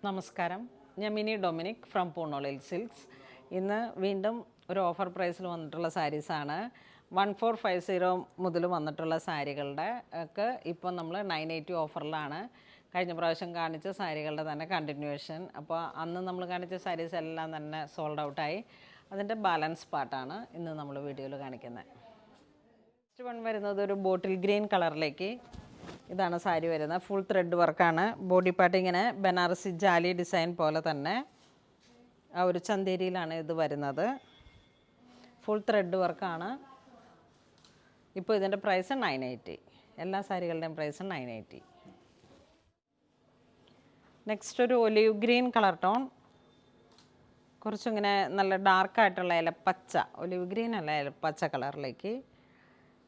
നമസ്കാരം, ഞാൻ mini Dominic from പൂണോളിൽ silks. ഇന്ന് വീണ്ടും ഒരു ഓഫർ പ്രൈസിൽ വന്നിട്ടുള്ള സാരീസാണ്. 1450 മുതൽ വന്നിട്ടുള്ള സാരികളുടെ ഒക്കെ ഇപ്പം നമ്മൾ 980 ഓഫറിലാണ്. കഴിഞ്ഞ പ്രാവശ്യം കാണിച്ച സാരികളുടെ തന്നെ കണ്ടിന്യൂവേഷൻ. അപ്പോൾ അന്ന് നമ്മൾ കാണിച്ച സാരീസ് എല്ലാം തന്നെ സോൾഡ് ഔട്ടായി. അതിൻ്റെ ബാലൻസ് പാർട്ടാണ് ഇന്ന് നമ്മൾ വീഡിയോയിൽ കാണിക്കുന്നത്. നെക്സ്റ്റ് വൺ വരുന്നത് ഒരു ബോട്ടിൽ ഗ്രീൻ കളറിലേക്ക്. ഇതാണ് സാരി വരുന്നത്. ഫുൾ ത്രെഡ് വർക്കാണ്. ബോഡി പാർട്ട് ഇങ്ങനെ ബനാറസി ജാലി ഡിസൈൻ പോലെ തന്നെ ആ ഒരു ചന്തേരിയിലാണ് ഇത് വരുന്നത്. ഫുൾ ത്രെഡ് വർക്കാണ്. ഇപ്പോൾ ഇതിൻ്റെ പ്രൈസ് 980. എല്ലാ സാരികളുടെയും പ്രൈസ് 980. നെക്സ്റ്റ് ഒരു ഒലിവ് ഗ്രീൻ കളർ ടോൺ. കുറച്ചിങ്ങനെ നല്ല ഡാർക്കായിട്ടുള്ള ഇലപ്പച്ച, ഒലിവ് ഗ്രീൻ അല്ല ഇലപ്പച്ച കളറിലേക്ക്.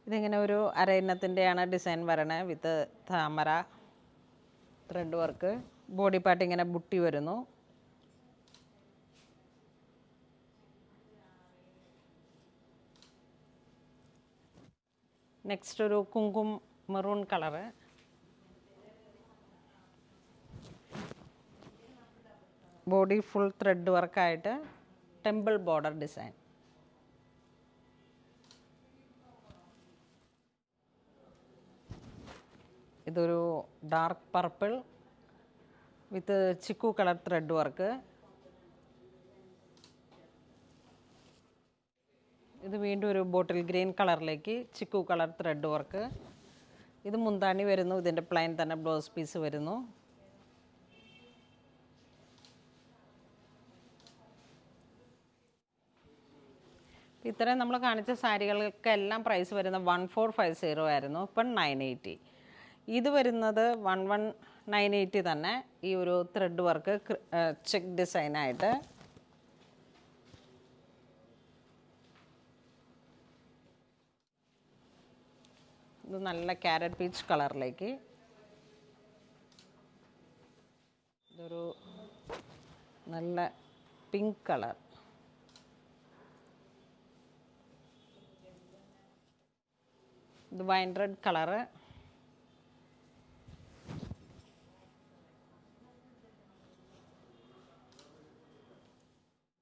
ഇതിങ്ങനെ ഒരു അരയിനത്തിൻ്റെയാണ് ഡിസൈൻ വരണേ വിത്ത് താമര ത്രെഡ് വർക്ക്. ബോഡി പാർട്ട് ഇങ്ങനെ ബുട്ടി വരുന്നു. നെക്സ്റ്റ് ഒരു kumkum maroon colour. Body full thread വർക്കായിട്ട് ടെമ്പിൾ ബോർഡർ ഡിസൈൻ. ഇതൊരു dark purple with chikoo colour thread work. ഇത് വീണ്ടും ഒരു ബോട്ടിൽ ഗ്രീൻ കളറിലേക്ക് ചിക്കു കളർ ത്രെഡ് വർക്ക്. ഇത് മുന്താണി വരുന്നു. ഇതിൻ്റെ പ്ലെയിൻ തന്നെ ബ്ലൗസ് പീസ് വരുന്നു. ഇത്രയും നമ്മൾ കാണിച്ച സാരികൾക്കെല്ലാം പ്രൈസ് വരുന്നത് 1450 ആയിരുന്നു. ഇപ്പം 980. ഇത് വരുന്നത് 11980 തന്നെ. ഈ ഒരു ത്രെഡ് വർക്ക് ചെക്ക് ഡിസൈനായിട്ട്. ഇത് നല്ല ക്യാരറ്റ് പീച്ച് കളറിലേക്ക്. ഇതൊരു നല്ല പിങ്ക് കളർ. ഇത് വൈൻ റെഡ് കളറ്.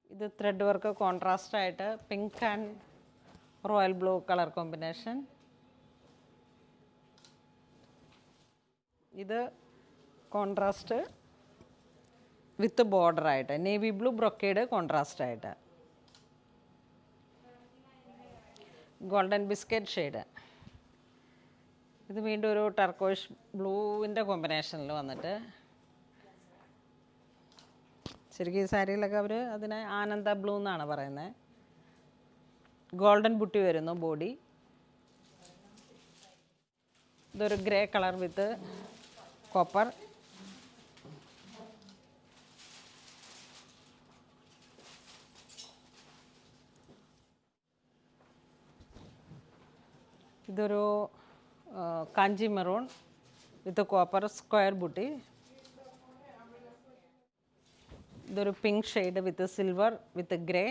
ഇത് ത്രെഡ് വർക്ക് കോൺട്രാസ്റ്റ് ആയിട്ട് pink and royal blue colour combination. ഇത് കോൺട്രാസ്റ്റ് വിത്ത് ബോർഡർ ആയിട്ട് നേവി ബ്ലൂ ബ്രൊക്കേഡ് കോൺട്രാസ്റ്റ് ആയിട്ട്. Golden biscuit shade. ഇത് വീണ്ടും ഒരു ടർക്കോഷ് ബ്ലൂവിൻ്റെ കോമ്പിനേഷനിൽ വന്നിട്ട്. ശരിക്കും ഈ സാരിയിലൊക്കെ അവർ അതിനെ ആനന്ദ ബ്ലൂ എന്നാണ് പറയുന്നത്. ഗോൾഡൻ ബുട്ടി വരുന്നു ബോഡി. ഇതൊരു ഗ്രേ കളർ വിത്ത് കോപ്പർ. ഇതൊരു Kanchi maroon with copper square buti. ഇതൊരു pink shade with silver with grey.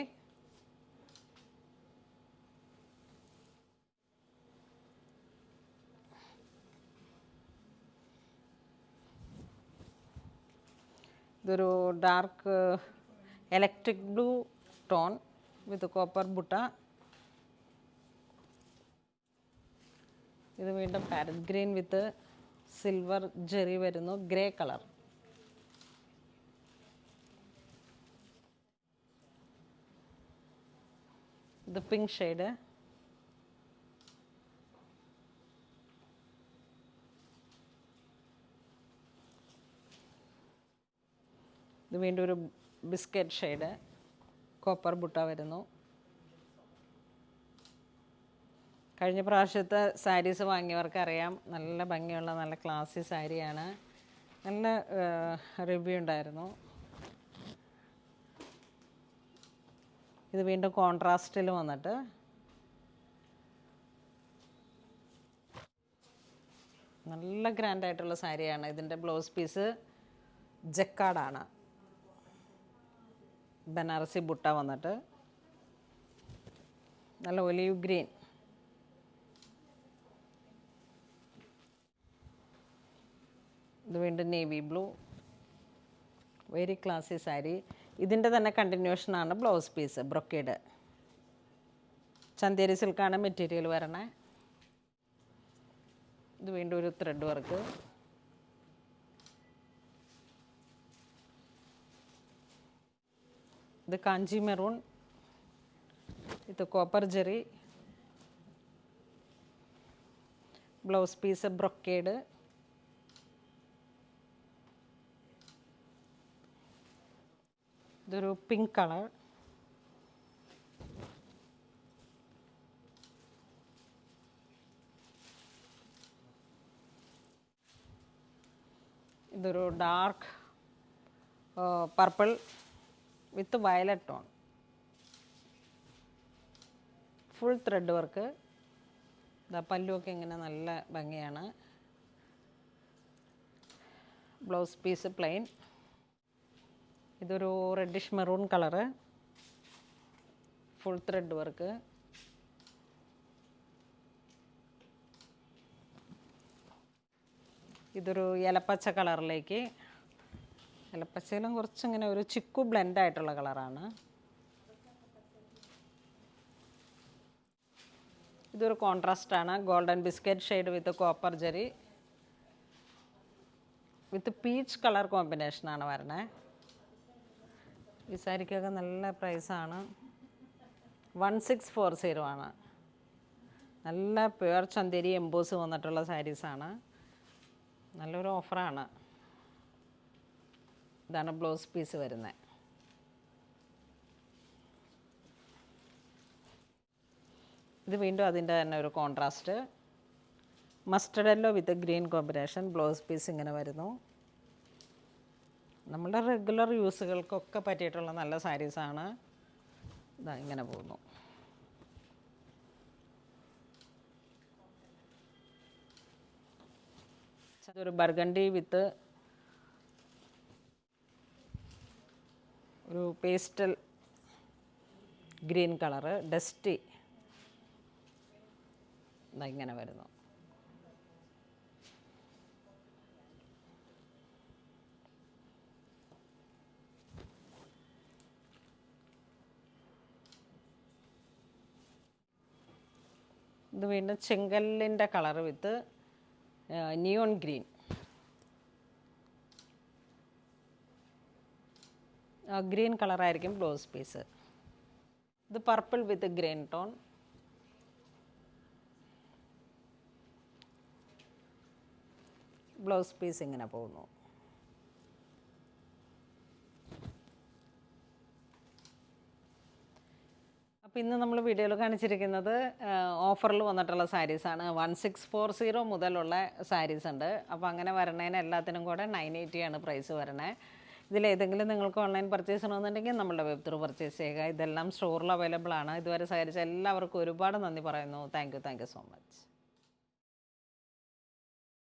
ഇതൊരു dark electric blue tone with copper buta. ഇത് വീണ്ടും parrot green with silver zari വരുന്നു. Grey colour. ഇത് പിങ്ക് ഷെയ്ഡ്. ഇത് വീണ്ടും ഒരു ബിസ്ക്കറ്റ് ഷെയ്ഡ്. കോപ്പർ ബുട്ട വരുന്നു. കഴിഞ്ഞ പ്രാവശ്യത്തെ സാരീസ് വാങ്ങിയവർക്കറിയാം, നല്ല ഭംഗിയുള്ള നല്ല ക്ലാസി സാരിയാണ്. നല്ല റിവ്യൂ ഉണ്ടായിരുന്നു. ഇത് വീണ്ടും കോൺട്രാസ്റ്റിൽ വന്നിട്ട് നല്ല ഗ്രാൻഡായിട്ടുള്ള സാരിയാണ്. ഇതിൻ്റെ ബ്ലൗസ് പീസ് ജക്കാർഡാണ്. ബനാറസി ബുട്ട വന്നിട്ട് നല്ല ഒലിവ് ഗ്രീൻ. ഇത് വീണ്ടും navy blue. Very classy sari. ഇതിൻ്റെ തന്നെ കണ്ടിന്യൂഷനാണ് ബ്ലൗസ് പീസ്, ബ്രൊക്കേഡ്. ചന്തേരി സിൽക്കാണ് മെറ്റീരിയൽ വരണേ. ഇത് വീണ്ടും ഒരു ത്രെഡ് വർക്ക്. ഇത് കാഞ്ചി മെറൂൺ, ഇത് copper zari, blouse piece brocade. ഇതൊരു പിങ്ക് കളർ. ഇതൊരു dark purple with violet tone, full thread work. ഇതാ പല്ലുമൊക്കെ ഇങ്ങനെ നല്ല ഭംഗിയാണ്. Blouse piece plain. ഇതൊരു reddish maroon colour, full thread work. ഇതൊരു ഇലപ്പച്ച കളറിലേക്ക്, ഇലപ്പച്ചയിലും കുറച്ചിങ്ങനെ ഒരു ചിക്കു ബ്ലെൻഡായിട്ടുള്ള കളറാണ്. ഇതൊരു കോൺട്രാസ്റ്റാണ്, golden biscuit shade with copper zari with peach colour കോമ്പിനേഷനാണ് വരണേ. ഈ സാരിക്കൊക്കെ നല്ല പ്രൈസാണ്. 1640 ആണ്. നല്ല പ്യുവർ ചന്തേരി എംബോസ് വന്നിട്ടുള്ള സാരീസാണ്. നല്ലൊരു ഓഫറാണ്. ഇതാണ് ബ്ലൗസ് പീസ് വരുന്നത്. ഇത് വീണ്ടും അതിൻ്റെ തന്നെ ഒരു contrast, mustard yellow with green combination. Blouse piece ഇങ്ങനെ വരുന്നു. നമ്മുടെ റെഗുലർ യൂസുകൾക്കൊക്കെ പറ്റിയിട്ടുള്ള നല്ല സാരീസാണ്. ഇതാ ഇങ്ങനെ പോകുന്നു. ഒരു ബർഗണ്ടി വിത്ത് ഒരു പേസ്റ്റൽ ഗ്രീൻ കളറ്, ഡസ്റ്റി. ഇങ്ങനെ വരുന്നു. ഇത് വീണ്ടും ചെങ്കല്ലിൻ്റെ colour with neon green. Green കളറായിരിക്കും ബ്ലൗസ് പീസ്. ഇത് purple with green tone. Blouse piece ഇങ്ങനെ പോകുന്നു. അപ്പോൾ ഇന്ന് നമ്മൾ വീഡിയോയിൽ കാണിച്ചിരിക്കുന്നത് ഓഫറിൽ വന്നിട്ടുള്ള സാരീസാണ്. 1640 മുതലുള്ള സാരീസ് ഉണ്ട്. അപ്പോൾ അങ്ങനെ വരണേന് എല്ലാത്തിനും കൂടെ 980 ആണ് പ്രൈസ് വരണേ. ഇതിലേതെങ്കിലും നിങ്ങൾക്ക് ഓൺലൈൻ പർച്ചേസ് ചെയ്യണമെന്നുണ്ടെങ്കിൽ നമ്മുടെ വെബ് ത്രൂ പർച്ചേസ് ചെയ്യുക. ഇതെല്ലാം സ്റ്റോറിൽ അവൈലബിൾ ആണ്. ഇതുവരെ സഹകരിച്ച എല്ലാവർക്കും ഒരുപാട് നന്ദി പറയുന്നു. Thank you so much.